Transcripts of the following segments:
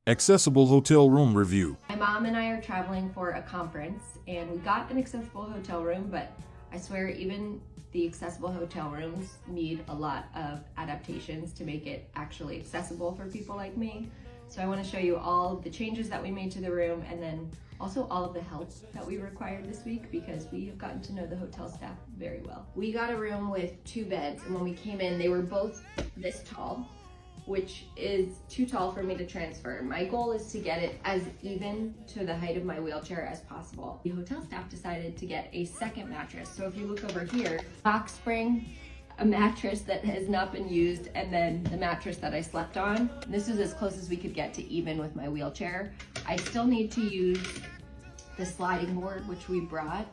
Accessible hotel room review. My mom and I are traveling for a conference and we got an accessible hotel room, but I swear even the accessible hotel rooms need a lot of adaptations to make it actually accessible for people like me. So I want to show you all of the changes that we made to the room and then also all of the help that we required this week because we have gotten to know the hotel staff very well. We got a room with 2 beds and when we came in they were both this tall, which is too tall for me to transfer. My goal is to get it as even to the height of my wheelchair as possible. The hotel staff decided to get a second mattress. So if you look over here, box spring, a mattress that has not been used, and then the mattress that I slept on. This is as close as we could get to even with my wheelchair. I still need to use the sliding board, which we brought,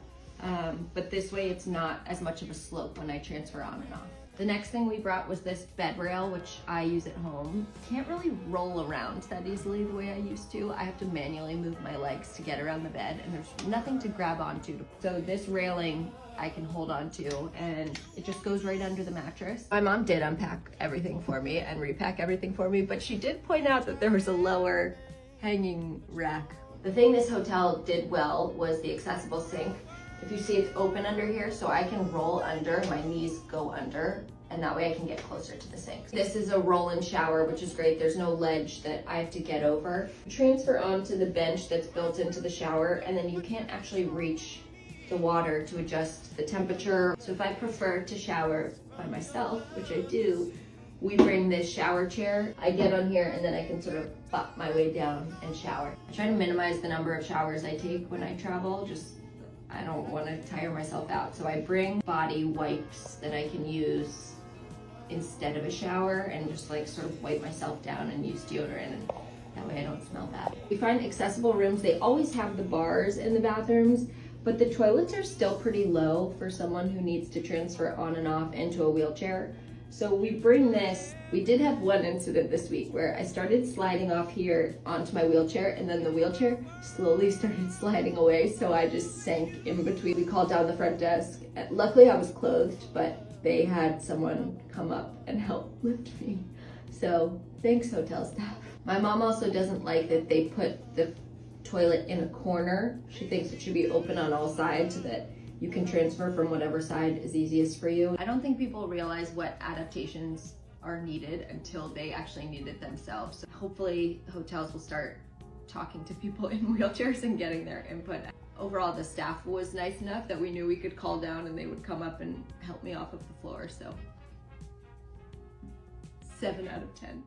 but this way it's not as much of a slope when I transfer on and off. The next thing we brought was this bed rail, which I use at home. Can't really roll around that easily the way I used to. I have to manually move my legs to get around the bed and there's nothing to grab onto. So this railing I can hold on to and it just goes right under the mattress. My mom did unpack everything for me and repack everything for me, but she did point out that there was a lower hanging rack. The thing this hotel did well was the accessible sink. If you see it's open under here, so I can roll under, my knees go under, and that way I can get closer to the sink. This is a roll-in shower, which is great. There's no ledge that I have to get over. Transfer onto the bench that's built into the shower, and then you can't actually reach the water to adjust the temperature. So if I prefer to shower by myself, which I do, we bring this shower chair. I get on here and then I can sort of bop my way down and shower. I try to minimize the number of showers I take when I travel, I don't want to tire myself out. So I bring body wipes that I can use instead of a shower and just like sort of wipe myself down and use deodorant, and that way I don't smell bad. We find accessible rooms, they always have the bars in the bathrooms, but the toilets are still pretty low for someone who needs to transfer on and off into a wheelchair. So we bring this. We did have one incident this week where I started sliding off here onto my wheelchair and then the wheelchair slowly started sliding away, so I just sank in between. We called down the front desk. Luckily I was clothed, but they had someone come up and help lift me. So thanks hotel staff. My mom also doesn't like that they put the toilet in a corner. She thinks it should be open on all sides so that you can transfer from whatever side is easiest for you. I don't think people realize what adaptations are needed until they actually need it themselves. So hopefully hotels will start talking to people in wheelchairs and getting their input. Overall, the staff was nice enough that we knew we could call down and they would come up and help me off of the floor. So 7 out of 10.